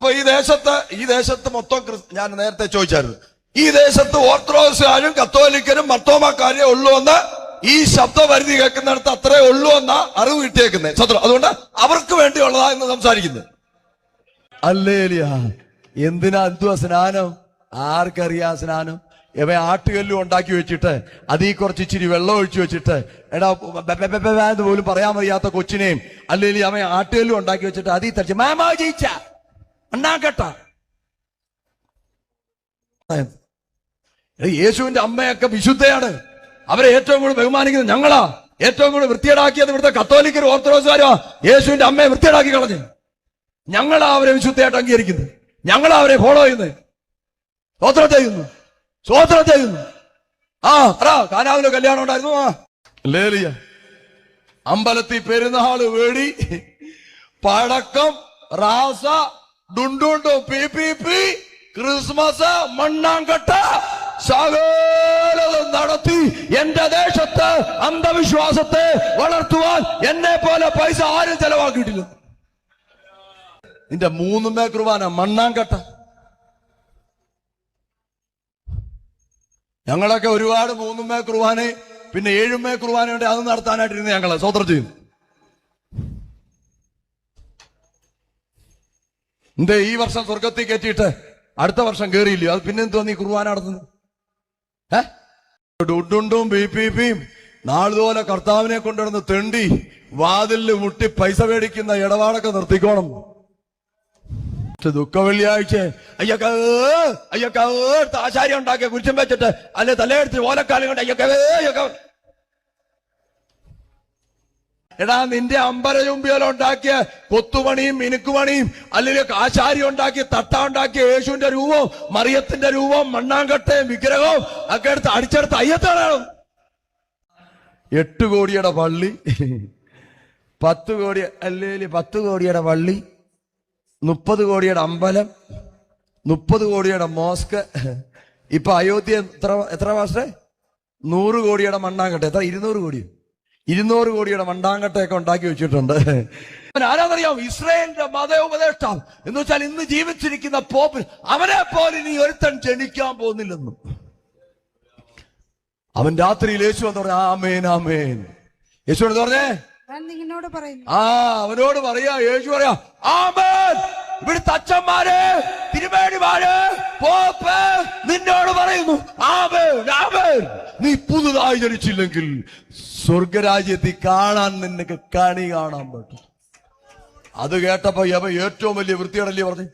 അപ്പൊ ഈ ദേശത്ത് മൊത്തം ഞാൻ നേരത്തെ ചോദിച്ചായിരുന്നു, ഈ ദേശത്ത് ഓർത്തഡോക്സുകാരും കത്തോലിക്കരും മർത്തോമാക്കാരേ ഉള്ളൂ എന്ന് ഈ ശബ്ദപരിധി കേൾക്കുന്നിടത്ത് അത്രേ ഉള്ളൂ എന്ന അറിവ് കിട്ടിയേക്കുന്നത് സത്യം. അതുകൊണ്ട് അവർക്ക് വേണ്ടിയുള്ളതാ എന്ന് സംസാരിക്കുന്നത്. അല്ലേലിയ. എന്തിനാ എന്തുവാ സ്നാനം? ആർക്കറിയാ സ്നാനം? ഇവ ആട്ടുകല്ലും ഉണ്ടാക്കി വെച്ചിട്ട് അതീ കുറച്ച് ഇച്ചിരി വെള്ളം ഒഴിച്ചു വെച്ചിട്ട് എടാ എന്ന് പോലും പറയാൻ വയ്യാത്ത കൊച്ചിനെയും അല്ലെങ്കിൽ അവൻ ആട്ടുകല്ലും ഉണ്ടാക്കി വെച്ചിട്ട് അതീ തടിച്ച് മാമാ ജയിച്ച ഉണ്ടാക്കട്ട. യേശുവിന്റെ അമ്മയൊക്കെ വിശുദ്ധയാണ്, അവരെ ഏറ്റവും കൂടുതൽ ബഹുമാനിക്കുന്നത് ഞങ്ങളാ. ഏറ്റവും കൂടുതൽ വൃത്തിയേടാക്കിയത് ഇവിടുത്തെ കത്തോലിക്കരും ഓർത്തഡോക്സുകാരോ യേശുവിന്റെ അമ്മയെ വൃത്തിയേടാക്കി കളഞ്ഞു. ഞങ്ങളാ അവരെ വിശുദ്ധയായിട്ട് അംഗീകരിക്കുന്നത്, ഞങ്ങളാ അവരെ ഫോളോ ചെയ്യുന്നത്, സ്വോത്രം ചെയ്യുന്നു. കാനാവിലെ കല്യാണം ഉണ്ടായിരുന്നു. ലേലിയ അമ്പലത്തിൽ പെരുന്നാള് വേടി പടക്കം റാസ ഡുണ്ടുണ്ടു പി ക്രിസ്മസ് മണ്ണാങ്കട്ട സകലതും നടത്തി എന്റെ ദേശത്ത് അന്ധവിശ്വാസത്തെ വളർത്തുവാൻ എന്നെ പോലെ പൈസ ആരും ചെലവാക്കിയിട്ടില്ല. നിന്റെ 3 കുർബാന മണ്ണാങ്കട്ട. ഞങ്ങളൊക്കെ ഒരുപാട് 3 കുർബാന പിന്നെ 7 കുർബാനയുണ്ട്, അത് നടത്താനായിട്ടിരുന്ന് ഞങ്ങള് സ്വോത്രം ചെയ്യും. എന്തേ ഈ വർഷം സ്വർഗത്തിൽ കയറ്റിയിട്ട് അടുത്ത വർഷം കയറിയില്ലയോ? അത് പിന്നെ എന്തോ നീ കുർബാന നടത്തുന്നത്? ഡുണ്ടും ബിപിപിയും നാളുപോലെ കർത്താവിനെ കൊണ്ടുവന്ന് തെണ്ടി വാതിലിൽ മുട്ടി പൈസ മേടിക്കുന്ന ഇടപാടൊക്കെ നിർത്തിക്കോണം. ദുഃഖ വെള്ളിയാഴ്ച അയ്യൊക്കെ ആശാരി ഉണ്ടാക്കിയ കുരിശം വെച്ചിട്ട് അല്ലെ തലയെടുത്ത് ഓലക്കാലം കൊണ്ട് അയ്യൊക്കെ. എടാ നിന്റെ അമ്പരചുംബിയോല ഉണ്ടാക്കിയ കൊത്തുപണിയും മിനുക്കുപണിയും അല്ലെങ്കിൽ ആശാരി ഉണ്ടാക്കിയ തട്ട ഉണ്ടാക്കിയ യേശുവിന്റെ രൂപവും മറിയത്തിന്റെ രൂപവും മണ്ണാങ്കട്ടയും വിഗ്രഹവും ഒക്കെ എടുത്ത് അടിച്ചെടുത്ത് അയ്യത്താണ്. 8 കോടിയുടെ പള്ളി, 10 കോടി അല്ലെങ്കിൽ 10 കോടിയുടെ പള്ളി, 30 കോടിയുടെ അമ്പലം, 30 കോടിയുടെ മോസ്ക്. ഇപ്പൊ അയോധ്യ എത്ര മാസേ 100 കോടിയുടെ മണ്ണാങ്കട്ട. എത്ര? 200 കോടിയുടെ മണ്ണാങ്കട്ടയൊക്കെ ഉണ്ടാക്കി വെച്ചിട്ടുണ്ട്. ആരാന്നറിയാം? ഇസ്രായേലിന്റെ മത ഉപദേഷ്ടാവ് എന്ന് വെച്ചാൽ ഇന്ന് ജീവിച്ചിരിക്കുന്ന പോപ്പ്. അവനെ പോലെ ഇനി ഒരുത്തൻ ജനിക്കാൻ പോകുന്നില്ലെന്നും അവൻ രാത്രിയിൽ യേശു എന്ന് പറഞ്ഞ ആമേൻ ആമേൻ. യേശു എന്ന് പറഞ്ഞേ അവനോട് പറയാ, യേശു പറയാ ആമേൻ. ഇവിടുത്തെ അച്ഛന്മാര് തിരുമേനിമാര് പോപ്പ് നിന്നോട് പറയുന്നു ആമേൻ ആമേൻ. നീ പുതുതായി ജനിച്ചില്ലെങ്കിൽ സ്വർഗരാജ്യത്തിൽ കാണാൻ നിനക്ക് കാണാൻ പറ്റും. അത് കേട്ടപ്പോ ഏറ്റവും വലിയ വൃത്തിയോടല്ലേ പറഞ്ഞു.